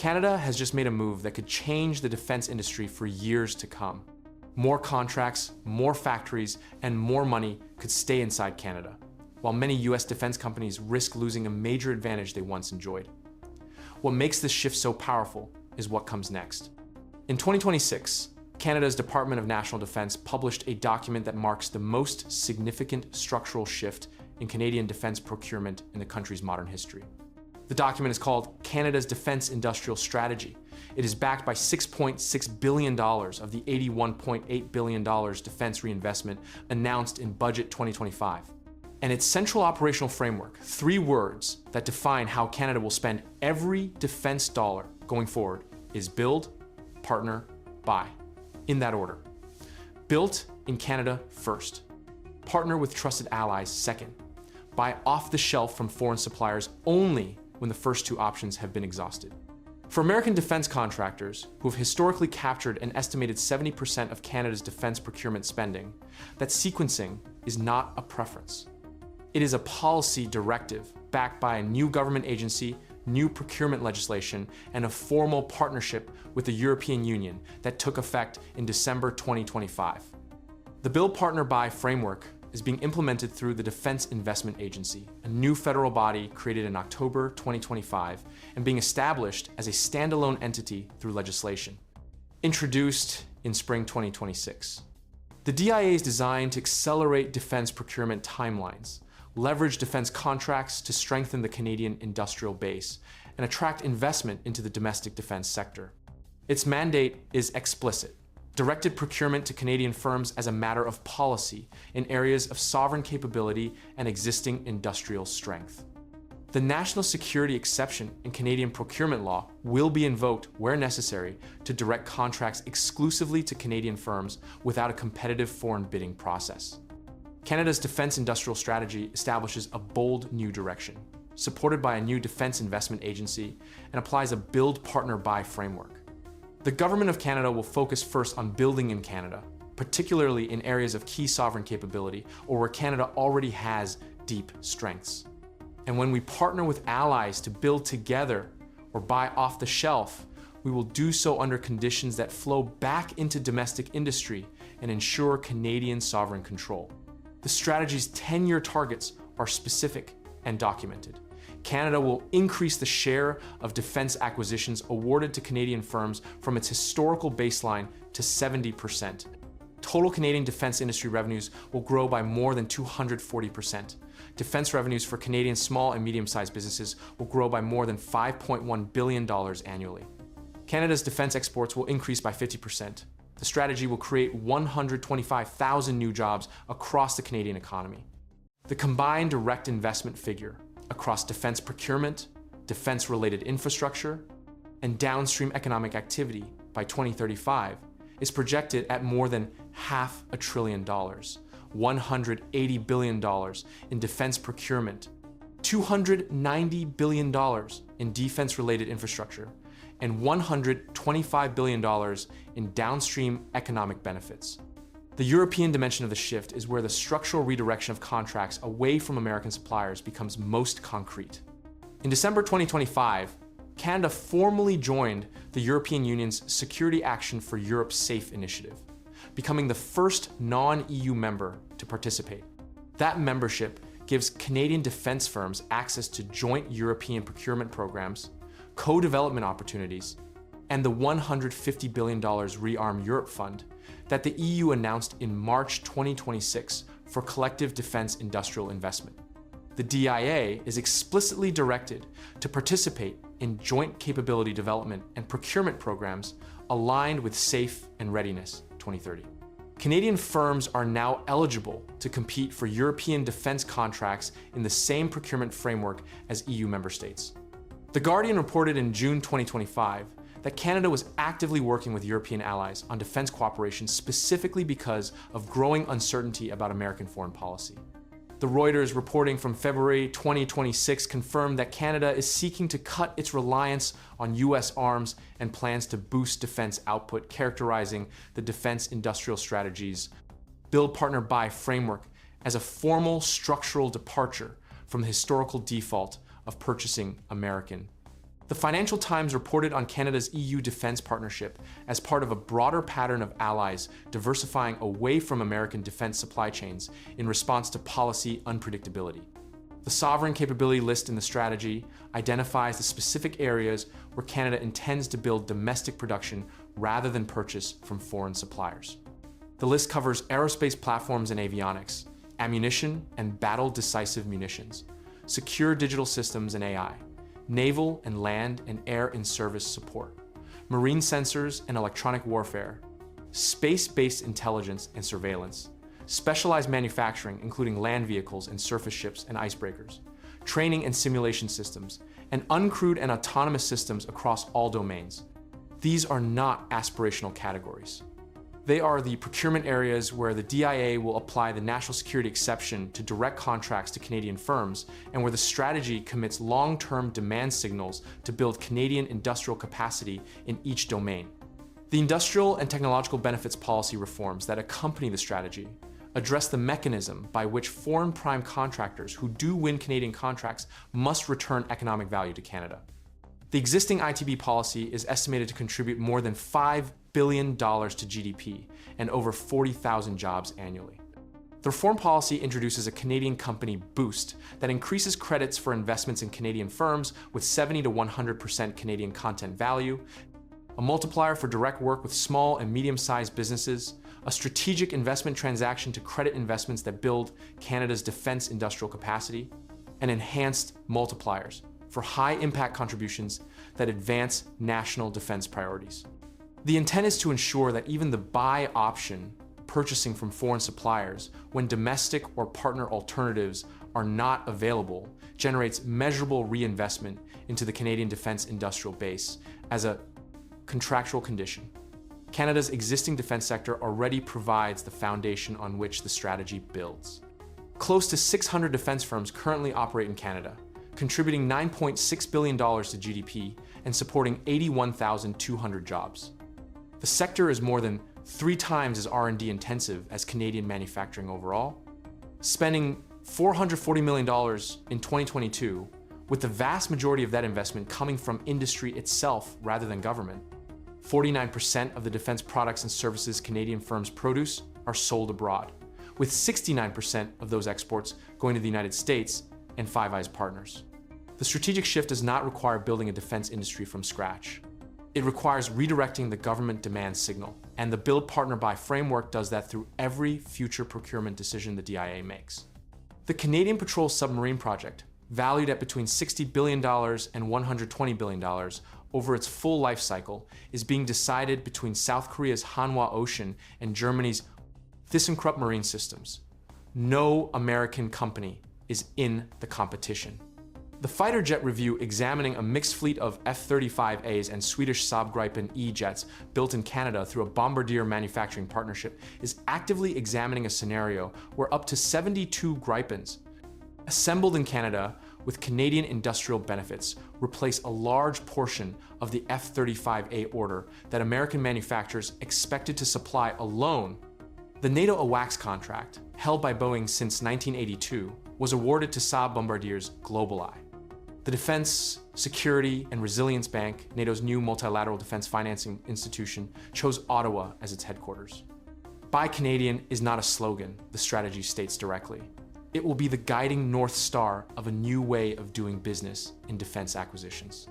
Canada has just made a move that could change the defense industry for years to come. More contracts, more factories, and more money could stay inside Canada, while many US defense companies risk losing a major advantage they once enjoyed. What makes this shift so powerful is what comes next. In 2026, Canada's Department of National Defence published a document that marks the most significant structural shift in Canadian defence procurement in the country's modern history. The document is called Canada's Defence Industrial Strategy. It is backed by $6.6 billion of the $81.8 billion defence reinvestment announced in Budget 2025. And its central operational framework, 3 words that define how Canada will spend every defence dollar going forward, is build, partner, buy. In that order. Built in Canada first. Partner with trusted allies second. Buy off the shelf from foreign suppliers only when the first 2 options have been exhausted. For American defense contractors, who have historically captured an estimated 70% of Canada's defense procurement spending, that sequencing is not a preference. It is a policy directive backed by a new government agency, new procurement legislation, and a formal partnership with the European Union that took effect in December 2025. The Build Partner Buy framework is being implemented through the Defense Investment Agency, a new federal body created in October 2025 and being established as a standalone entity through legislation, introduced in spring 2026. The DIA is designed to accelerate defense procurement timelines, leverage defense contracts to strengthen the Canadian industrial base, and attract investment into the domestic defense sector. Its mandate is explicit: directed procurement to Canadian firms as a matter of policy in areas of sovereign capability and existing industrial strength. The national security exception in Canadian procurement law will be invoked where necessary to direct contracts exclusively to Canadian firms without a competitive foreign bidding process. Canada's defense industrial strategy establishes a bold new direction, supported by a new defense investment agency, and applies a build, partner, buy framework. The Government of Canada will focus first on building in Canada, particularly in areas of key sovereign capability or where Canada already has deep strengths. And when we partner with allies to build together or buy off the shelf, we will do so under conditions that flow back into domestic industry and ensure Canadian sovereign control. The strategy's 10-year targets are specific and documented. Canada will increase the share of defense acquisitions awarded to Canadian firms from its historical baseline to 70%. Total Canadian defense industry revenues will grow by more than 240%. Defense revenues for Canadian small and medium-sized businesses will grow by more than $5.1 billion annually. Canada's defense exports will increase by 50%. The strategy will create 125,000 new jobs across the Canadian economy. The combined direct investment figure across defense procurement, defense-related infrastructure, and downstream economic activity by 2035 is projected at more than $500 billion, $180 billion in defense procurement, $290 billion in defense-related infrastructure, and $125 billion in downstream economic benefits. The European dimension of the shift is where the structural redirection of contracts away from American suppliers becomes most concrete. In December 2025, Canada formally joined the European Union's Security Action for Europe Safe initiative, becoming the first non-EU member to participate. That membership gives Canadian defense firms access to joint European procurement programs, co-development opportunities, and the $150 billion Rearm Europe Fund that the EU announced in March 2026 for collective defense industrial investment. The DIA is explicitly directed to participate in joint capability development and procurement programs aligned with Safe and Readiness 2030. Canadian firms are now eligible to compete for European defense contracts in the same procurement framework as EU member states. The Guardian reported in June 2025 that Canada was actively working with European allies on defense cooperation specifically because of growing uncertainty about American foreign policy. The Reuters reporting from February 2026 confirmed that Canada is seeking to cut its reliance on US arms and plans to boost defense output, characterizing the defense industrial strategy's Build, Partner, Buy framework as a formal structural departure from the historical default of purchasing American. The Financial Times reported on Canada's EU defense partnership as part of a broader pattern of allies diversifying away from American defense supply chains in response to policy unpredictability. The sovereign capability list in the strategy identifies the specific areas where Canada intends to build domestic production rather than purchase from foreign suppliers. The list covers aerospace platforms and avionics, ammunition and battle-decisive munitions, secure digital systems and AI, naval and land and air in-service support, marine sensors and electronic warfare, space-based intelligence and surveillance, specialized manufacturing including land vehicles and surface ships and icebreakers, training and simulation systems, and uncrewed and autonomous systems across all domains. These are not aspirational categories. They are the procurement areas where the DIA will apply the national security exception to direct contracts to Canadian firms and where the strategy commits long-term demand signals to build Canadian industrial capacity in each domain. The industrial and technological benefits policy reforms that accompany the strategy address the mechanism by which foreign prime contractors who do win Canadian contracts must return economic value to Canada. The existing ITB policy is estimated to contribute more than $5 billion to GDP and over 40,000 jobs annually. The reform policy introduces a Canadian company boost that increases credits for investments in Canadian firms with 70% to 100% Canadian content value, a multiplier for direct work with small and medium-sized businesses, a strategic investment transaction to credit investments that build Canada's defense industrial capacity, and enhanced multipliers for high-impact contributions that advance national defense priorities. The intent is to ensure that even the buy option, purchasing from foreign suppliers, when domestic or partner alternatives are not available, generates measurable reinvestment into the Canadian defense industrial base as a contractual condition. Canada's existing defense sector already provides the foundation on which the strategy builds. Close to 600 defense firms currently operate in Canada, contributing $9.6 billion to GDP and supporting 81,200 jobs. The sector is more than 3 times as R&D intensive as Canadian manufacturing overall, spending $440 million in 2022, with the vast majority of that investment coming from industry itself rather than government. 49% of the defense products and services Canadian firms produce are sold abroad, with 69% of those exports going to the United States and Five Eyes partners. The strategic shift does not require building a defense industry from scratch. It requires redirecting the government demand signal, and the Build Partner Buy framework does that through every future procurement decision the DIA makes. The Canadian Patrol Submarine Project, valued at between $60 billion and $120 billion over its full life cycle, is being decided between South Korea's Hanwha Ocean and Germany's ThyssenKrupp Marine Systems. No American company is in the competition. The fighter jet review examining a mixed fleet of F-35As and Swedish Saab Gripen E jets built in Canada through a Bombardier manufacturing partnership is actively examining a scenario where up to 72 Gripens, assembled in Canada with Canadian industrial benefits, replace a large portion of the F-35A order that American manufacturers expected to supply alone. The NATO AWACS contract, held by Boeing since 1982, was awarded to Saab Bombardier's GlobalEye. The Defense, Security, and Resilience Bank, NATO's new multilateral defense financing institution, chose Ottawa as its headquarters. Buy Canadian is not a slogan, the strategy states directly. It will be the guiding North Star of a new way of doing business in defense acquisitions.